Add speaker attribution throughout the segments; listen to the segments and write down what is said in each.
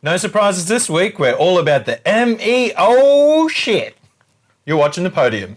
Speaker 1: No surprises this week. We're all about the ME. Oh, shit. You're watching the Podium.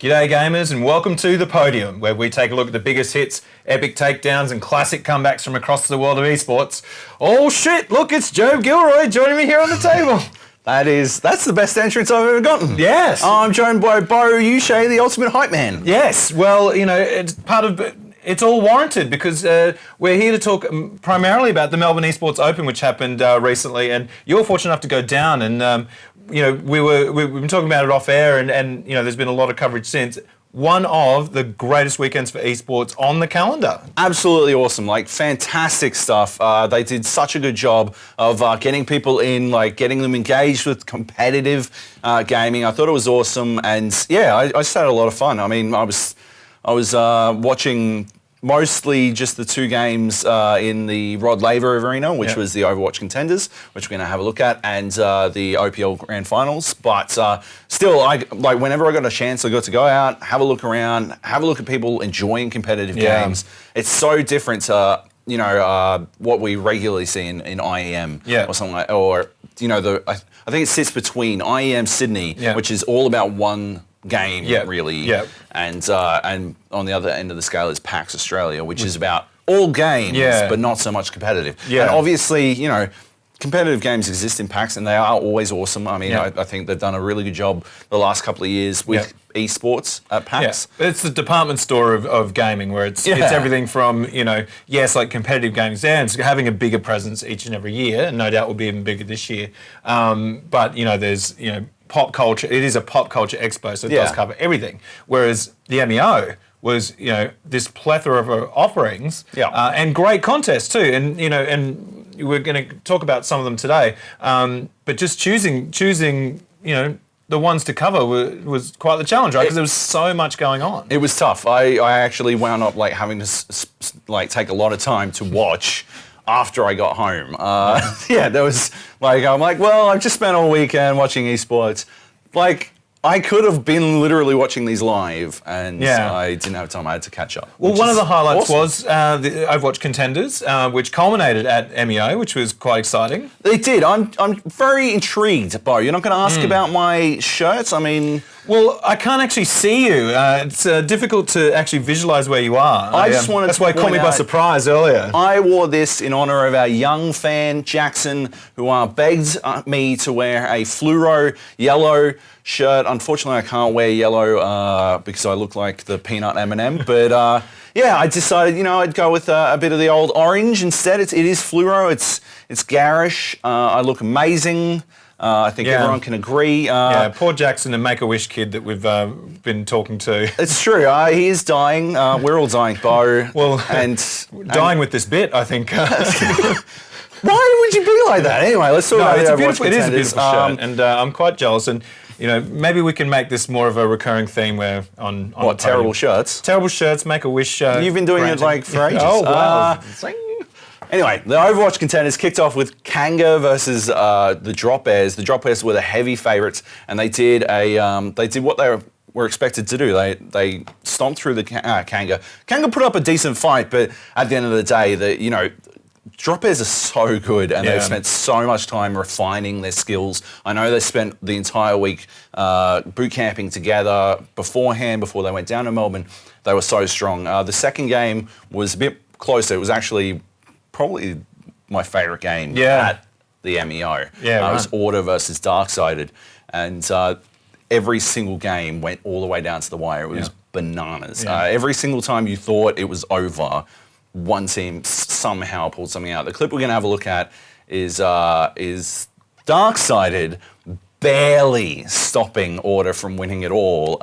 Speaker 1: G'day gamers and welcome to the Podium, where we take a look at the biggest hits, epic takedowns and classic comebacks from across the world of esports. Oh shit, look, it's Joe Gilroy joining me here on the table.
Speaker 2: That's the best entrance I've ever gotten.
Speaker 1: Yes.
Speaker 2: I'm joined by Bo Uche, the ultimate hype man.
Speaker 1: Yes, well, you know, it's all warranted because we're here to talk primarily about the Melbourne Esports Open, which happened recently, and you were fortunate enough to go down and you know, we've been talking about it off air, and you know, there's been a lot of coverage since. One of the greatest weekends for esports on the calendar.
Speaker 2: Absolutely awesome, like fantastic stuff. They did such a good job of getting people in, like getting them engaged with competitive gaming. I thought it was awesome, and yeah, I just had a lot of fun. I mean, I was watching mostly just the two games in the Rod Laver Arena, which was the Overwatch Contenders, which we're going to have a look at, and the OPL Grand Finals. But still, whenever I got a chance, I got to go out, have a look around, have a look at people enjoying competitive games. It's so different to what we regularly see in IEM or something like, or you know, I think it sits between IEM Sydney, which is all about one game, really. And on the other end of the scale is PAX Australia, which is about all games, but not so much competitive. And obviously, you know, competitive games exist in PAX and they are always awesome. I mean, I think they've done a really good job the last couple of years with esports at PAX.
Speaker 1: It's the department store of gaming where it's everything from, you know, like competitive games there, and it's having a bigger presence each and every year, and no doubt will be even bigger this year. But, you know, there's, you know, pop culture. It is a pop culture expo, so it does cover everything. Whereas the MEO was, you know, this plethora of offerings and great contests too. And, you know, and we're going to talk about some of them today. But just choosing, you know, the ones to cover was quite the challenge, right? Because there was so much going on.
Speaker 2: It was tough. I actually wound up like having to take a lot of time to watch after I got home. There was like, I'm like, well, I've just spent all weekend watching esports. Like, I could have been literally watching these live, and I didn't have time. I had to catch up.
Speaker 1: Well, one of the highlights was the Overwatch Contenders, which culminated at MEO, which was quite exciting.
Speaker 2: It did. I'm very intrigued, Bo. You're not going to ask about my shirts? I mean...
Speaker 1: Well, I can't actually see you. It's difficult to actually visualise where you are. That's why it caught me by surprise earlier.
Speaker 2: I wore this in honour of our young fan, Jackson, who begged me to wear a fluoro yellow shirt. Unfortunately, I can't wear yellow because I look like the peanut M&M. But I decided, you know, I'd go with a bit of the old orange instead. It is fluoro. It's garish. I look amazing. I think everyone can agree.
Speaker 1: Poor Jackson, the Make-A-Wish kid that we've been talking to.
Speaker 2: It's true. He is dying. We're all dying, Bo.
Speaker 1: Well, and dying with this bit, I think.
Speaker 2: Why would you be like that? Anyway, let's talk about it.
Speaker 1: It is a beautiful shirt, and I'm quite jealous. And you know, maybe we can make this more of a recurring theme where on
Speaker 2: what terrible shirts?
Speaker 1: Terrible shirts, Make-A-Wish.
Speaker 2: You've been doing it like for ages.
Speaker 1: Oh wow.
Speaker 2: Anyway, the Overwatch Contenders kicked off with Kanga versus the Drop Bears. The Drop Bears were the heavy favourites, and they did what they were expected to do. They stomped through the Kanga. Kanga put up a decent fight, but at the end of the day, Drop Bears are so good, and they've spent so much time refining their skills. I know they spent the entire week boot camping together beforehand, before they went down to Melbourne. They were so strong. The second game was a bit closer. It was actually probably my favourite game at the MEO. It was Order versus Darksided, and every single game went all the way down to the wire. It was bananas. Every single time you thought it was over, one team somehow pulled something out. The clip we're going to have a look at is Darksided barely stopping Order from winning it all.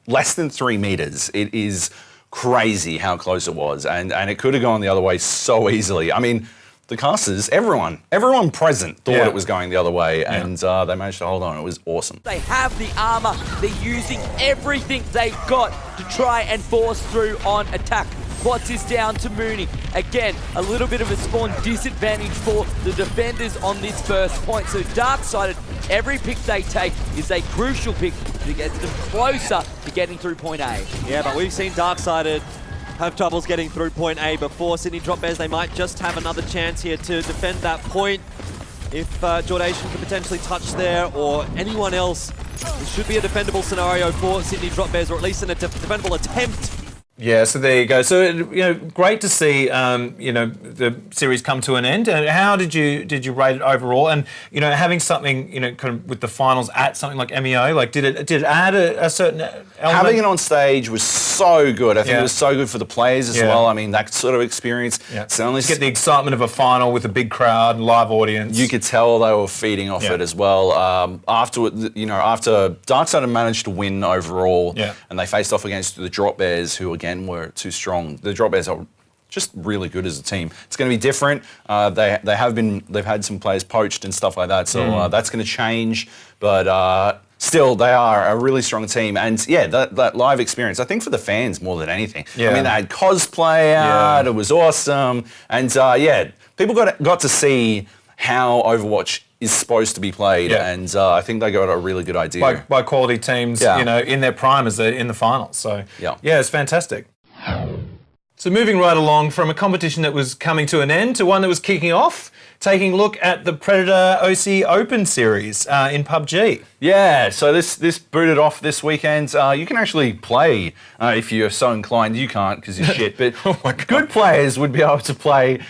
Speaker 2: Less than 3 meters. It is crazy how close it was, and it could have gone the other way so easily. I mean, the casters, everyone present thought it was going the other way, and they managed to hold on. It was awesome.
Speaker 3: They have the armor. They're using everything they've got to try and force through on attack. Quads is down to Mooney. Again, a little bit of a spawn disadvantage for the defenders on this first point. So Darksided, every pick they take is a crucial pick that gets them closer to getting through point A.
Speaker 4: Yeah, but we've seen Darksided have troubles getting through point A before. Sydney Drop Bears, they might just have another chance here to defend that point. If Jordation can potentially touch there, or anyone else, it should be a defendable scenario for Sydney Drop Bears, or at least a defendable attempt.
Speaker 1: Yeah, so there you go. So great to see the series come to an end. And how did you rate it overall? And having something kind of with the finals at something like MEO, like did it add a certain element?
Speaker 2: Having it on stage was so good. I think it was so good for the players as well. I mean, that sort of experience.
Speaker 1: Yeah. To get the excitement of a final with a big crowd, live audience.
Speaker 2: You could tell they were feeding off it as well. After Darksided managed to win overall, and they faced off against the Drop Bears, who again were too strong. The Drop Bears are just really good as a team. It's going to be different. They've had some players poached and stuff like that, so that's going to change. But still, they are a really strong team. And that live experience, I think for the fans more than anything. I mean, they had cosplay out. It was awesome. And people got to see how Overwatch is supposed to be played, and I think they got a really good idea.
Speaker 1: By quality teams, in their prime as they're in the finals. So, it's fantastic. So moving right along from a competition that was coming to an end to one that was kicking off, taking a look at the Predator OC Open series in PUBG.
Speaker 2: Yeah, so this booted off this weekend. You can actually play if you're so inclined. You can't because you're shit, but good players would be able to play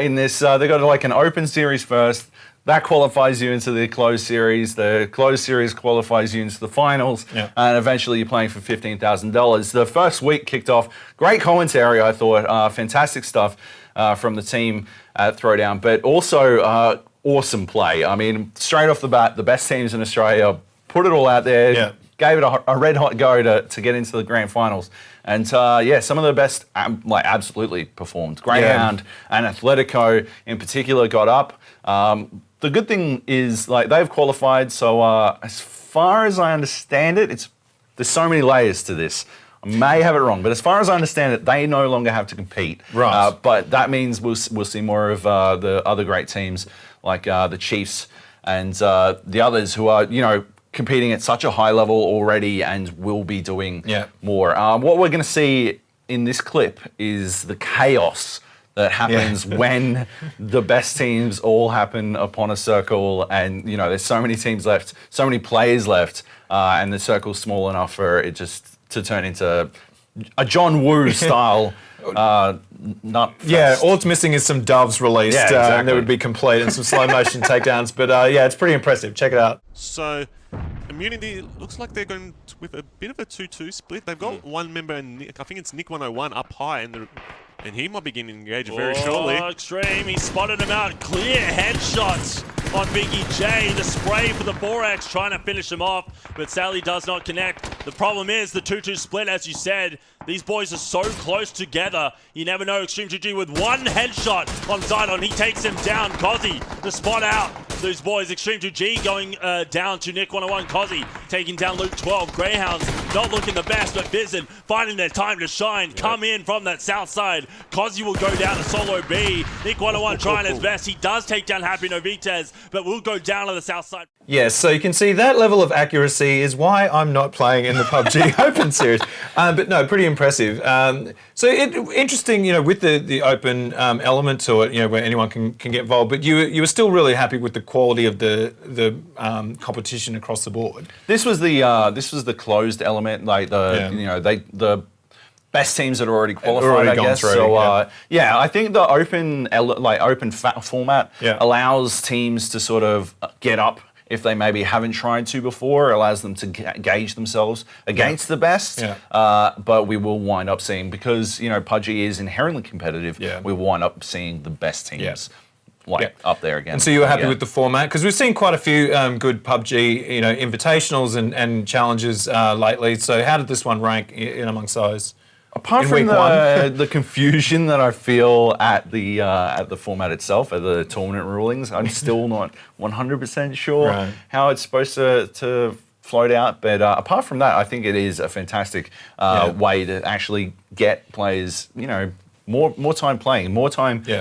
Speaker 2: in this. They got like an open series first. That qualifies you into the closed series. The closed series qualifies you into the finals. And eventually you're playing for $15,000. The first week kicked off. Great commentary, I thought. Fantastic stuff from the team at Throwdown. But also awesome play. I mean, straight off the bat, the best teams in Australia put it all out there. Gave it a red hot go to get into the grand finals. And some of the best absolutely performed. Greyhound and Athletico in particular got up. The good thing is they've qualified, so as far as I understand it, there's so many layers to this. I may have it wrong, but as far as I understand it, they no longer have to compete.
Speaker 1: Right.
Speaker 2: But that means we'll see more of the other great teams like the Chiefs and the others who are competing at such a high level already and will be doing more. What we're going to see in this clip is the chaos that happens when the best teams all happen upon a circle, and there's so many teams left, so many players left, and the circle's small enough for it just to turn into a John Woo style NUTFEST.
Speaker 1: Yeah, all it's missing is some doves released, and it would be complete, and some slow motion takedowns. But it's pretty impressive. Check it out.
Speaker 5: So, Immunity looks like they're going with a bit of a 2-2 split. They've got one member, I think it's Nick 101 up high, and he might begin to engage very shortly.
Speaker 6: Extreme, he spotted him out. Clear headshots on Biggie J. The spray for the 4X trying to finish him off, but sadly does not connect. The problem is the 2-2 split, as you said. These boys are so close together. You never know. Extreme GG with one headshot on Zidon. He takes him down. Kozzy, the spot out. Those boys, Extreme 2G going down to Nick 101. Kozzy taking down Luke 12. Greyhounds not looking the best, but Bizen finding their time to shine. Come in from that south side. Kozzy will go down to solo B. Nick 101 trying his best. He does take down Happy Novites, but will go down to the south side.
Speaker 1: Yes, so you can see that level of accuracy is why I'm not playing in the PUBG Open series. But no, pretty impressive. So interesting, with the open element to it, where anyone can get involved. But you were still really happy with the quality of the competition across the board.
Speaker 2: This was the closed element, the best teams that are already qualified, I guess.
Speaker 1: Through,
Speaker 2: so I think the open format allows teams to sort of get up if they maybe haven't tried to before, allows them to gauge themselves against the best. But we will wind up seeing, because PUBG is inherently competitive, we will wind up seeing the best teams. Up there again.
Speaker 1: And so you were happy with the format? Because we've seen quite a few good PUBG, invitationals and challenges lately. So how did this one rank in amongst those?
Speaker 2: Apart from the confusion that I feel at the format itself, at the tournament rulings, I'm still not 100% sure how it's supposed to float out. But apart from that, I think it is a fantastic way to actually get players, more time playing,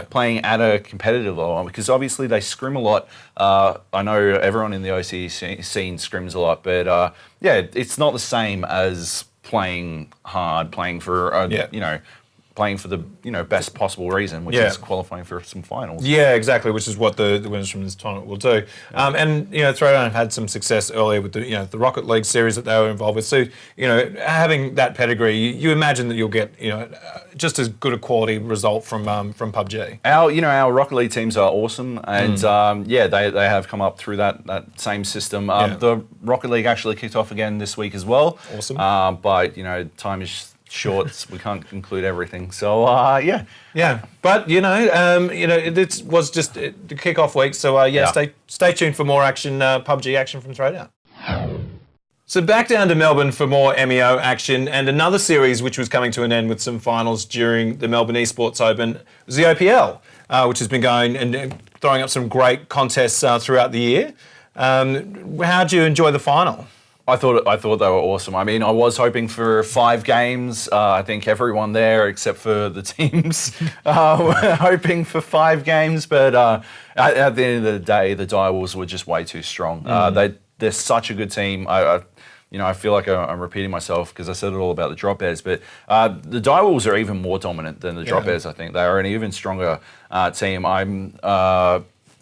Speaker 2: playing at a competitive level, because obviously they scrim a lot. I know everyone in the OC scene scrims a lot, but it's not the same as playing hard, playing for playing for the best possible reason, which is qualifying for some finals.
Speaker 1: Yeah, exactly, which is what the winners from this tournament will do. And Throwdown have had some success earlier with the Rocket League series that they were involved with. So having that pedigree, you imagine that you'll get just as good a quality result from PUBG.
Speaker 2: Our Rocket League teams are awesome, and they have come up through that same system. The Rocket League actually kicked off again this week as well.
Speaker 1: Awesome.
Speaker 2: But time is short, we can't include everything. So
Speaker 1: but it was just the kick-off week. So stay tuned for more action, PUBG action from Throwdown. So back down to Melbourne for more MEO action, and another series which was coming to an end with some finals during the Melbourne Esports Open was the OPL, which has been going and throwing up some great contests throughout the year. How did you enjoy the final?
Speaker 2: I thought they were awesome. I mean, I was hoping for 5 games. I think everyone there, except for the teams, were hoping for 5 games. But at the end of the day, the Direwolves were just way too strong. They're such a good team. I feel like I'm repeating myself because I said it all about the Drop Bears, but the Direwolves are even more dominant than the Drop Bears. I think they are an even stronger team. I'm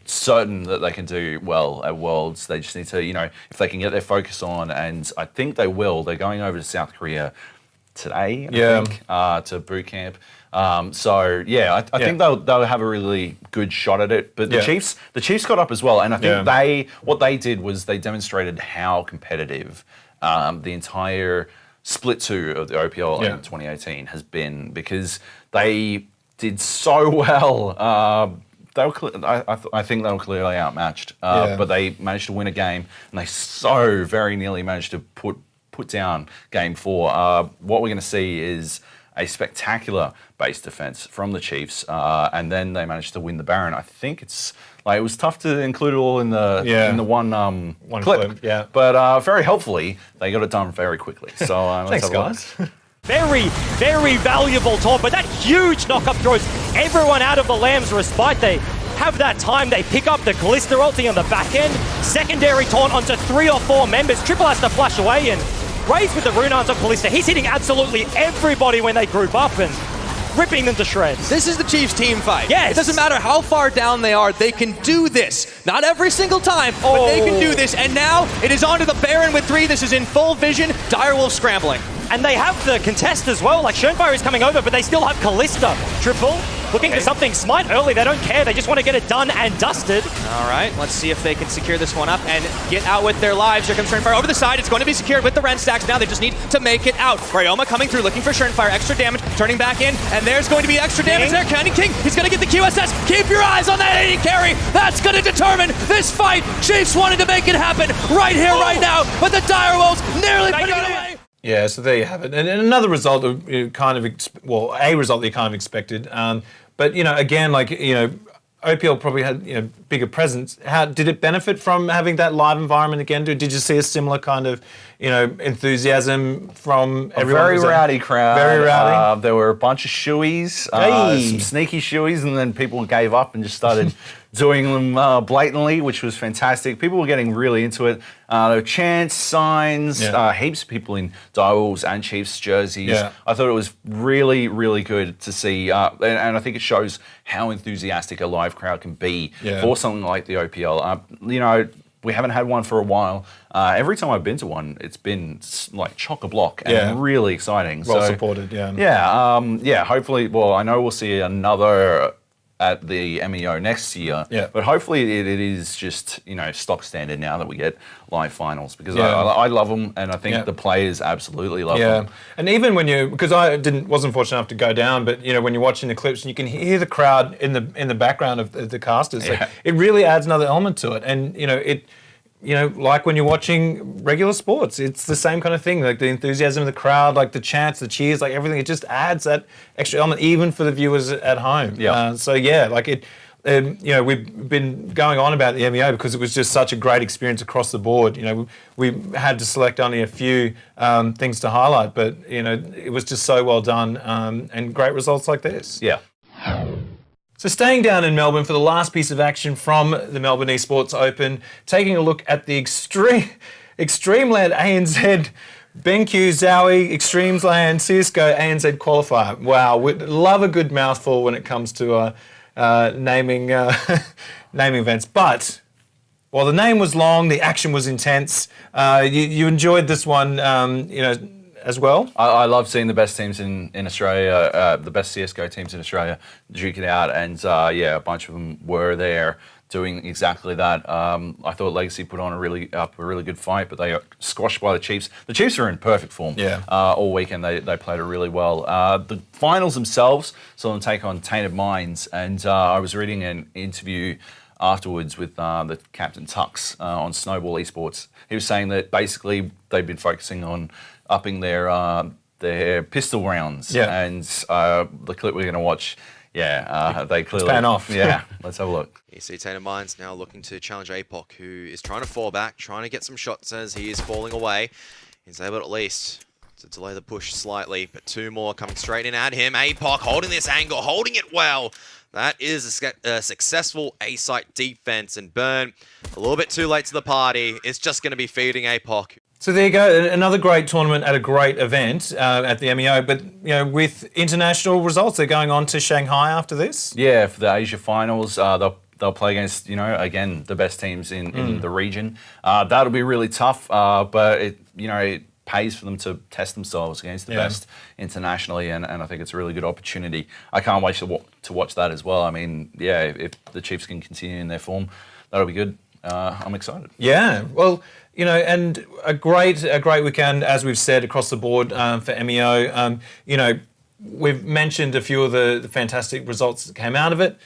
Speaker 2: certain that they can do well at Worlds. They just need to, if they can get their focus on, and I think they will. They're going over to South Korea today, I think, to boot camp. I think they'll have a really good shot at it. But the Chiefs got up as well, and I think what they did was they demonstrated how competitive the entire split 2 of the OPL in 2018 has been, because they did so well. I think they were clearly outmatched, but they managed to win a game, and they so very nearly managed to put down game 4. What we're going to see is a spectacular base defense from the Chiefs, and then they managed to win the Baron. I think it was tough to include it all in the one clip, but very helpfully they got it done very quickly. So
Speaker 1: thanks, guys.
Speaker 7: Very, very valuable taunt, but that huge knock-up throws everyone out of the Lamb's respite. They have that time, they pick up the Callista ulti on the back end, secondary taunt onto 3 or 4 members, Triple has to flash away, and Raze with the rune arms on Callista, he's hitting absolutely everybody when they group up and ripping them to shreds.
Speaker 8: This is the Chiefs team fight.
Speaker 7: Yes.
Speaker 8: It doesn't matter how far down they are, they can do this. Not every single time, but they can do this, and now it is on to the Baron with 3. This is in full vision, Direwolf scrambling.
Speaker 7: And they have the contest as well, like Schoenfire is coming over, but they still have Callista. Triple, looking for something smite early, they don't care, they just want to get it done and dusted.
Speaker 8: All right, let's see if they can secure this one up and get out with their lives. Here comes Schoenfire over the side, it's going to be secured with the Ren stacks now, they just need to make it out. Ryoma coming through, looking for Schoenfire, extra damage, turning back in, and there's going to be extra damage there. Counting King, he's going to get the QSS, keep your eyes on that AD carry, that's going to determine this fight. Chiefs wanted to make it happen right here, right now, but the Direwolves nearly putting it away.
Speaker 1: Yeah, so there you have it. And another result of a result that you kind of expected. But, again, OPL probably had, bigger presence. How did it benefit from having that live environment again? Did you see a similar kind of, enthusiasm from everyone?
Speaker 2: A very rowdy crowd.
Speaker 1: Very rowdy.
Speaker 2: There were a bunch of shoeies, some sneaky shoeies, and then people gave up and just started doing them blatantly, which was fantastic. People were getting really into it. There were chants, signs, heaps of people in Direwolves and Chiefs jerseys. Yeah. I thought it was really, really good to see, and I think it shows how enthusiastic a live crowd can be for something like the OPL. We haven't had one for a while. Every time I've been to one, it's been like chock-a-block and really exciting.
Speaker 1: Well supported,
Speaker 2: Hopefully, I know we'll see another at the MEO next year. Yeah. But hopefully it is just, stock standard now that we get live finals, because I love them, and I think the players absolutely love them.
Speaker 1: And even when because I wasn't fortunate enough to go down, but when you're watching the clips and you can hear the crowd in the background of the casters, it really adds another element to it. And like when you're watching regular sports, it's the same kind of thing. Like the enthusiasm of the crowd, like the chants, the cheers, like everything. It just adds that extra element, even for the viewers at home. Yeah. we've been going on about the MEO because it was just such a great experience across the board. We had to select only a few things to highlight, but it was just so well done and great results like this.
Speaker 2: Yeah.
Speaker 1: So staying down in Melbourne for the last piece of action from the Melbourne Esports Open, taking a look at the Extremeland ANZ BenQ Zowie Extremesland CSGO ANZ qualifier. Wow, we love a good mouthful when it comes to naming naming events. But while the name was long, the action was intense. You enjoyed this one, as well.
Speaker 2: I love seeing the best teams in Australia, the best CSGO teams in Australia, duke it out, and a bunch of them were there doing exactly that. I thought Legacy put on a really good fight, but they got squashed by the Chiefs. The Chiefs are in perfect form all weekend. They played it really well. The finals themselves saw them take on Tainted Minds, and I was reading an interview afterwards with the captain Tux on Snowball Esports. He was saying that basically they've been focusing on upping their pistol rounds, and the clip we're going to watch, they clearly...
Speaker 1: It's paying off.
Speaker 2: Yeah, let's have a look.
Speaker 9: You see Tainted Minds now looking to challenge APOC, who is trying to fall back, trying to get some shots as he is falling away. He's able at least to delay the push slightly, but two more coming straight in at him. APOC holding this angle, holding it well. That is a successful A-site defense, and Burn, a little bit too late to the party, is just going to be feeding APOC.
Speaker 1: So there you go, another great tournament at a great event at the MEO, but with international results, they're going on to Shanghai after this?
Speaker 2: Yeah, for the Asia finals, they'll play against, again, the best teams in the region. That'll be really tough, but it pays for them to test themselves against the best internationally, and I think it's a really good opportunity. I can't wait to watch that as well. I mean, if the Chiefs can continue in their form, that'll be good. I'm excited.
Speaker 1: Yeah, well, and a great weekend, as we've said, across the board for MEO. We've mentioned a few of the fantastic results that came out of it.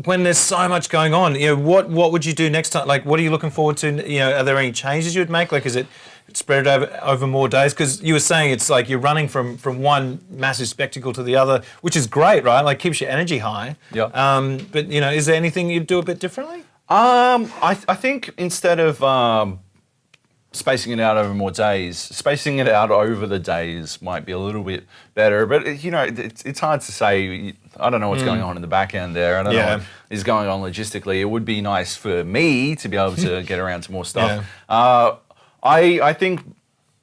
Speaker 1: When there's so much going on, what would you do next time? Like, what are you looking forward to? Are there any changes you would make? Like, is it spread over more days? Because you were saying it's like you're running from one massive spectacle to the other, which is great, right? Like, keeps your energy high.
Speaker 2: Yeah.
Speaker 1: But is there anything you'd do a bit differently?
Speaker 2: I think instead of spacing it out over more days, spacing it out over the days might be a little bit better. But it's hard to say. I don't know what's going on in the back end there. I don't know what is going on logistically. It would be nice for me to be able to get around to more stuff. I think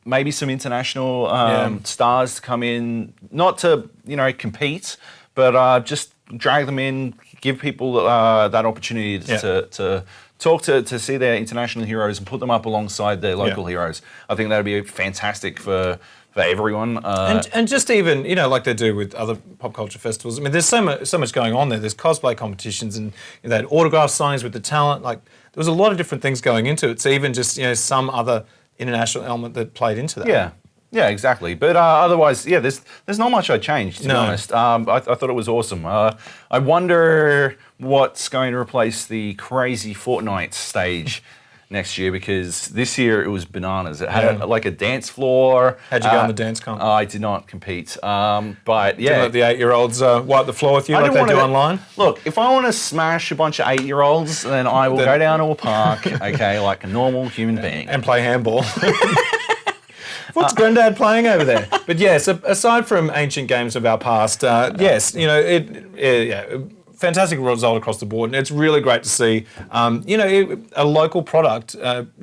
Speaker 2: maybe some international stars to come in, not to compete, but just drag them in, give people that opportunity to talk to see their international heroes and put them up alongside their local heroes. I think that would be fantastic for everyone.
Speaker 1: And just even, like they do with other pop culture festivals. I mean, there's so much going on there. There's cosplay competitions and they had autograph signings with the talent. Like, there was a lot of different things going into it. So even just, some other international element that played into that.
Speaker 2: Yeah, exactly. But otherwise, there's not much I'd change, to be honest. I thought it was awesome. I wonder what's going to replace the crazy Fortnite stage next year, because this year it was bananas. It had like a dance floor.
Speaker 1: How'd you go on the dance comp?
Speaker 2: I did not compete. But
Speaker 1: Didn't let the 8-year-olds wipe the floor with you like they do online?
Speaker 2: Look, if I want to smash a bunch of 8-year-olds, then I will go down to a park, like a normal human being.
Speaker 1: And play handball. What's Grandad playing over there? But yes, aside from ancient games of our past, fantastic result across the board, and it's really great to see, a local product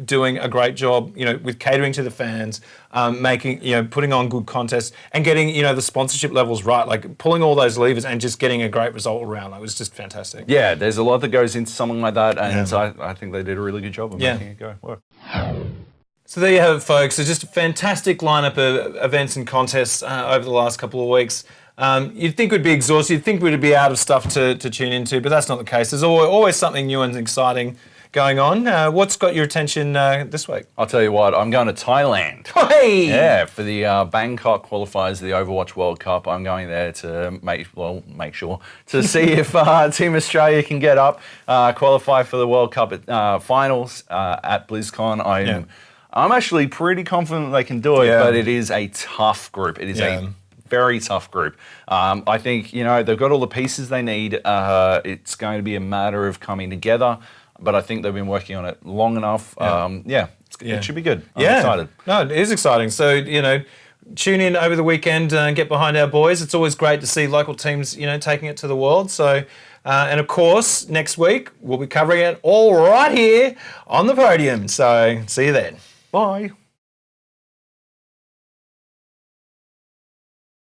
Speaker 1: doing a great job, with catering to the fans, putting on good contests, and getting, the sponsorship levels right, like pulling all those levers and just getting a great result around. It was just fantastic.
Speaker 2: Yeah, there's a lot that goes into something like that, and I think they did a really good job of making it go work.
Speaker 1: So there you have it, folks. So just a fantastic lineup of events and contests over the last couple of weeks. You'd think we'd be exhausted. You'd think we'd be out of stuff to tune into, but that's not the case. There's always something new and exciting going on. What's got your attention this week?
Speaker 2: I'll tell you what, I'm going to Thailand.
Speaker 1: Hey!
Speaker 2: Yeah, for the Bangkok qualifiers of the Overwatch World Cup. I'm going there to make sure to see if Team Australia can get up, qualify for the World Cup finals at BlizzCon. I'm actually pretty confident they can do it, but it is a tough group. It is a very tough group. I think, you know, they've got all the pieces they need. It's going to be a matter of coming together, but I think they've been working on it long enough. It should be good. I'm excited.
Speaker 1: No, it is exciting. So, you know, tune in over the weekend and get behind our boys. It's always great to see local teams, you know, taking it to the world. So, and of course, next week we'll be covering it all right here on the podium. So, see you then.
Speaker 2: Bye.